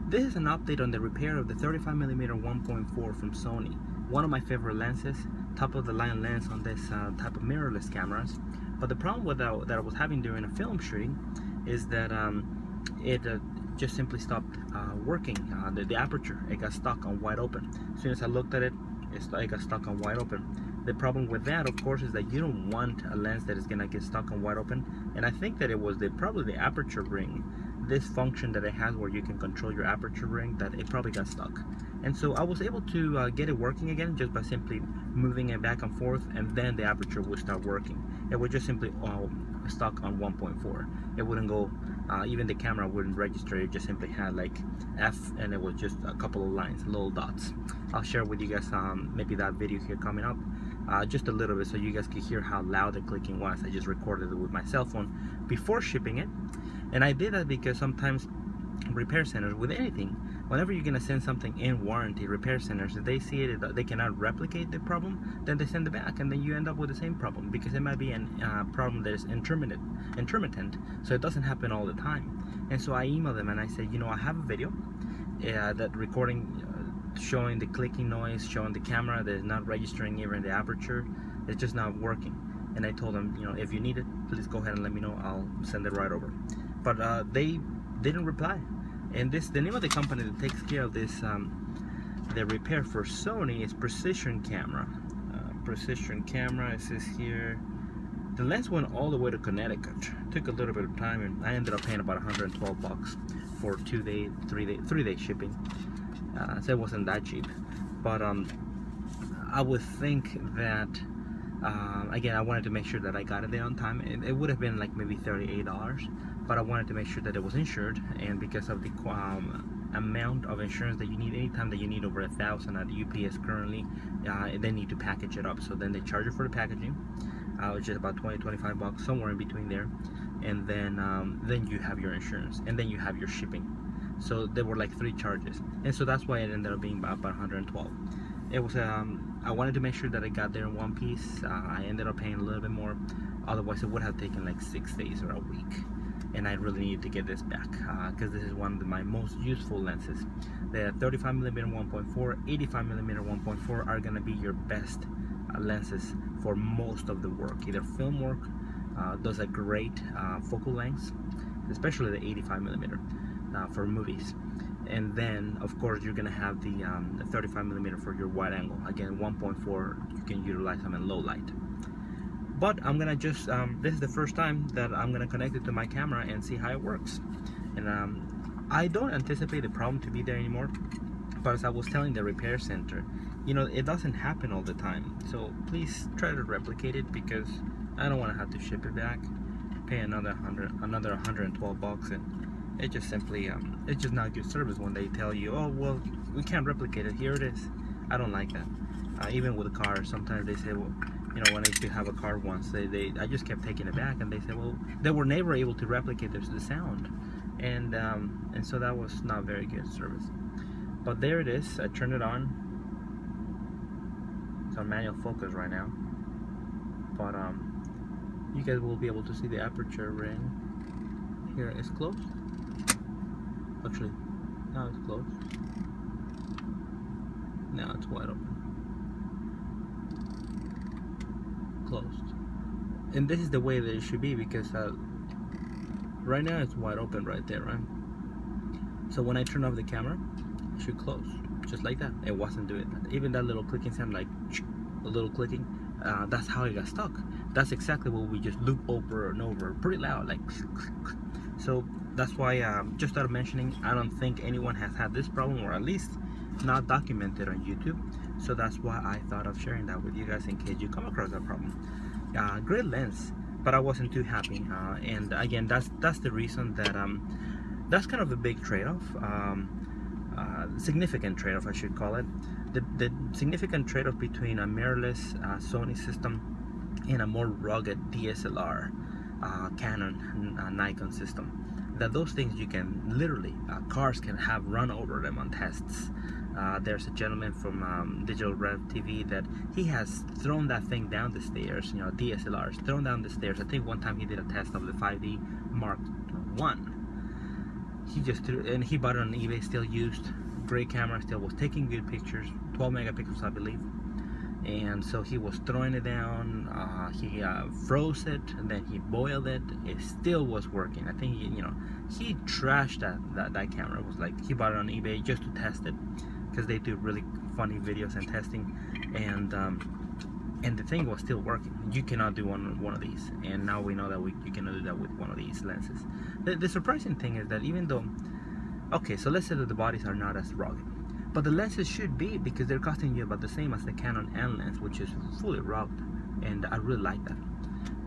This is an update on the repair of the 35mm 1.4 from Sony. One of my favorite lenses, top of the line lens on this type of mirrorless cameras. But the problem with that I was having during a film shooting is that it just simply stopped working. The aperture, it got stuck on wide open. As soon as I looked at it, it got stuck on wide open. The problem with that, of course, is that you don't want a lens that is gonna get stuck on wide open. And I think that it was probably the aperture ring, this function that it has where you can control your aperture ring, that it probably got stuck. And so I was able to get it working again just by simply moving it back and forth, and then the aperture would start working. It would just simply stuck on 1.4. It wouldn't go, even the camera wouldn't register. It just simply had like F, and it was just a couple of lines, little dots. I'll share with you guys maybe that video here coming up, just a little bit, so you guys can hear how loud the clicking was. I just recorded it with my cell phone before shipping it. And I did that because sometimes repair centers, with anything, whenever you're gonna send something in warranty, repair centers, if they see it, they cannot replicate the problem, then they send it back, and then you end up with the same problem, because it might be a problem that is intermittent, so it doesn't happen all the time. And so I emailed them and I said, you know, I have a video that recording showing the clicking noise, showing the camera that is not registering even the aperture. It's just not working. And I told them, you know, if you need it, please go ahead and let me know. I'll send it right over. But they didn't reply. And the name of the company that takes care of this, the repair for Sony, is Precision Camera. Precision Camera, it says here. The lens went all the way to Connecticut. Took a little bit of time, and I ended up paying about 112 bucks for 3-day shipping. So it wasn't that cheap. But I would think that again, I wanted to make sure that I got it there on time. It would have been like maybe $38, but I wanted to make sure that it was insured, and because of the amount of insurance that you need, anytime that you need over 1,000 at UPS currently, they need to package it up. So then they charge you for the packaging, which is about 20-25 bucks, somewhere in between there, and then you have your insurance, and then you have your shipping. So there were like 3 charges, and so that's why it ended up being about 112. It was I wanted to make sure that I got there in one piece. I ended up paying a little bit more, otherwise it would have taken like 6 days or a week, and I really needed to get this back because this is one of my most useful lenses. The 35mm 1.4, 85mm 1.4 are gonna be your best lenses for most of the work, either film work. Those are great focal lengths, especially the 85mm for movies. And then of course you're gonna have the 35mm for your wide angle. Again, 1.4, you can utilize them in low light. But I'm gonna just this is the first time that I'm gonna connect it to my camera and see how it works. And I don't anticipate the problem to be there anymore, but as I was telling the repair center, you know, it doesn't happen all the time, so please try to replicate it, because I don't want to have to ship it back, pay another 112 bucks, and it just simply it's just not good service when they tell you, oh well, we can't replicate it, here it is. I don't like that. Even with a car, sometimes they say, well, you know, when I used to have a car once, I just kept taking it back, and they said, well, they were never able to replicate the sound, and so that was not very good service. But there it is. I turned it on. It's on manual focus right now, but you guys will be able to see the aperture ring here. It's closed. Actually, now it's closed. Now it's wide open. Closed. And this is the way that it should be, because right now it's wide open right there, right? So when I turn off the camera, it should close, just like that. It wasn't doing that. Even that little clicking sound, like a little clicking, that's how it got stuck. That's exactly what we just loop over and over, pretty loud, like. So that's why, just out of mentioning, I don't think anyone has had this problem, or at least not documented on YouTube. So that's why I thought of sharing that with you guys in case you come across that problem. Great lens, but I wasn't too happy. And again, that's the reason that that's kind of a big trade-off, significant trade-off, I should call it. The significant trade-off between a mirrorless Sony system and a more rugged DSLR Canon Nikon system. That those things you can literally, cars can have run over them on tests. There's a gentleman from Digital Rev TV that he has thrown that thing down the stairs, you know, DSLRs, thrown down the stairs. I think one time he did a test of the 5D Mark I. he just threw, and he bought it on eBay, still used, great camera, still was taking good pictures, 12 megapixels I believe. And so he was throwing it down, he froze it, and then he boiled it. It still was working. I think he trashed that camera. It was like he bought it on eBay just to test it, because they do really funny videos and testing, and the thing was still working. You cannot do one of these, and now we know that you cannot do that with one of these lenses. The surprising thing is that even though, okay, so let's say that the bodies are not as rugged, but the lenses should be, because they're costing you about the same as the Canon L lens, which is fully rugged, and I really like that.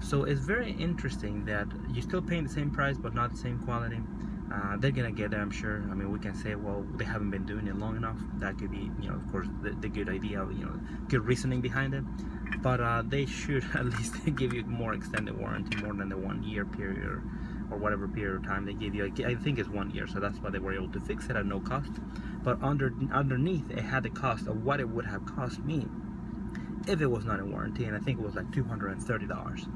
So it's very interesting that you're still paying the same price but not the same quality. They're gonna get there, I'm sure. I mean, we can say, well, they haven't been doing it long enough. That could be, of course, the good idea, good reasoning behind it. But they should at least give you more extended warranty, more than the 1 year period or whatever period of time they give you. I think it's 1 year, so that's why they were able to fix it at no cost. But underneath, it had the cost of what it would have cost me if it was not in warranty, and I think it was like $230.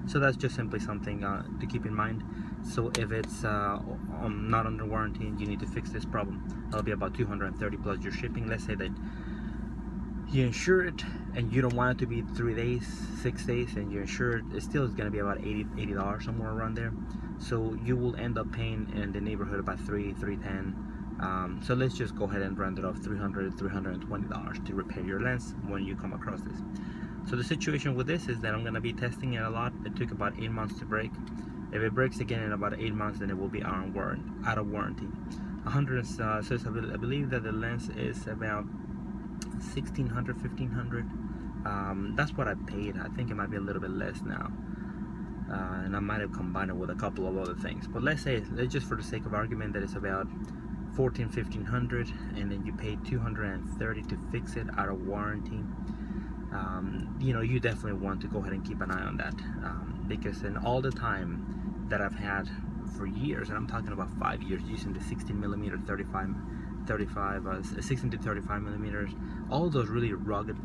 So that's just simply something to keep in mind. So if it's not under warranty and you need to fix this problem, that'll be about $230 plus your shipping. Let's say that you insure it and you don't want it to be 3 days, 6 days, and you insure it, it still is going to be about $80 somewhere around there. So you will end up paying in the neighborhood about $310. So let's just go ahead and round it off, $320 to repair your lens when you come across this. So the situation with this is that I'm going to be testing it a lot. It took about 8 months to break. If it breaks again in about 8 months, then it will be out of warranty. So I believe that the lens is about $1,600, $1,500. That's what I paid. I think it might be a little bit less now. And I might have combined it with a couple of other things. But let's just for the sake of argument, that it's about $1,400, $1,500, and then you pay $230 to fix it out of warranty. You definitely want to go ahead and keep an eye on that, because in all the time that I've had for years, and I'm talking about 5 years, using the 16mm 16 to 35 millimeters, all those really rugged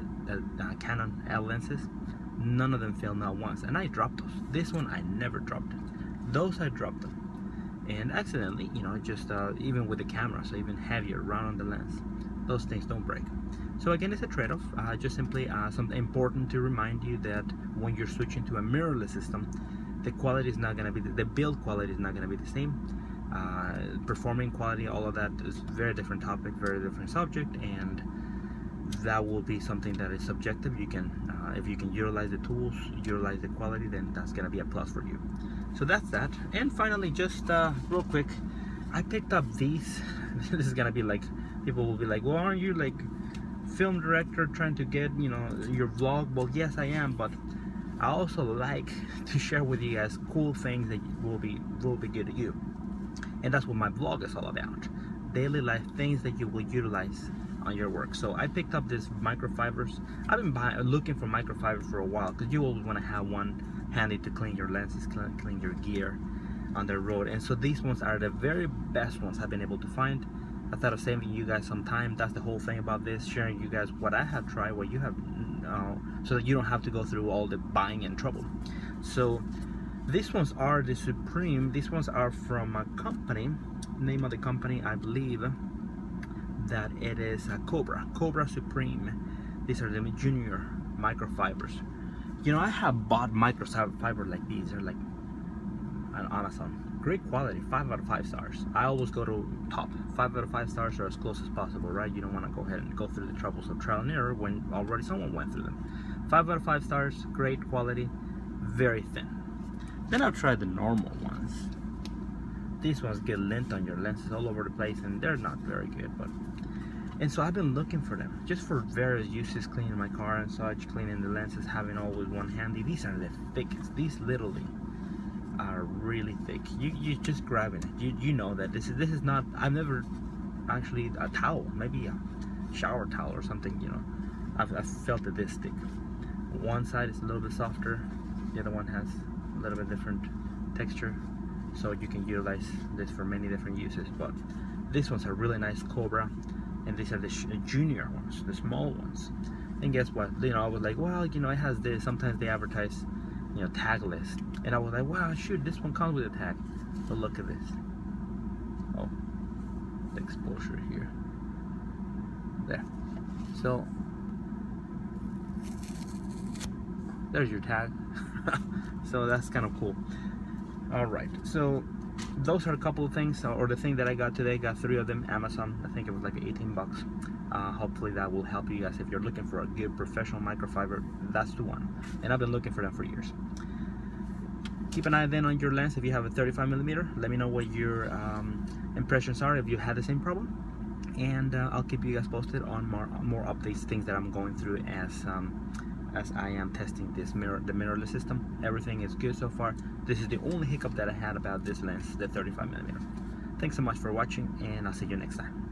Canon L lenses, none of them failed not once, and I dropped those. This one I never dropped it. Those I dropped them, and accidentally, just even with the camera, so even heavier around on the lens, those things don't break. So again, it's a trade-off. Just simply something important to remind you that when you're switching to a mirrorless system, the quality is not going to be the build quality is not going to be the same. Performing quality, all of that is very different topic, very different subject, and that will be something that is subjective. You can, if you can utilize the tools, utilize the quality, then that's going to be a plus for you. So that's that. And finally, just real quick, I picked up these. This is going to be like, people will be like, well, aren't you like film director trying to get your vlog? Well, yes I am, but I also like to share with you guys cool things that will be good to you, and that's what my vlog is all about. Daily life things that you will utilize on your work. So I picked up this microfibers. I've been looking for microfibers for a while, because you always want to have one handy to clean your lenses, clean your gear on the road. And so these ones are the very best ones I've been able to find. I thought of saving you guys some time. That's the whole thing about this, sharing you guys what I have tried, what you have, so that you don't have to go through all the buying and trouble. So these ones are the Supreme. These ones are from a company. Name of the company, I believe that it is Cobra Supreme. These are the junior microfibers. I have bought microfiber like these. They're like on Amazon. Great quality, 5 out of 5 stars. I always go to top. 5 out of 5 stars are as close as possible, right? You don't want to go ahead and go through the troubles of trial and error when already someone went through them. 5 out of 5 stars, great quality, very thin. Then I've tried the normal ones. These ones get lint on your lenses all over the place, and they're not very good. And so I've been looking for them, just for various uses, cleaning my car and such, cleaning the lenses, having always one handy. These are the thickest. These literally are really thick. You just grabbing it. You know that this is not. I've never actually a towel, maybe a shower towel or something. I've felt it this thick. One side is a little bit softer. The other one has a little bit different texture. So you can utilize this for many different uses. But these ones are really nice, Cobra, and these are the junior ones, the small ones. And guess what? I was like, well, it has this. Sometimes they advertise, tag list, and I was like, wow, shoot, this one comes with a tag. But look at this. Oh, the exposure here. There. So there's your tag. So that's kind of cool. All right, so those are a couple of things, or the thing that I got today. Got 3 of them, Amazon. I think it was like 18 bucks. Hopefully that will help you guys if you're looking for a good professional microfiber. That's the one, and I've been looking for them for years. Keep an eye then on your lens if you have a 35mm. Let me know what your impressions are if you had the same problem, and I'll keep you guys posted on more updates, things that I'm going through as I am testing the mirrorless system. Everything is good so far. This is the only hiccup that I had about this lens, the 35mm. Thanks so much for watching, and I'll see you next time.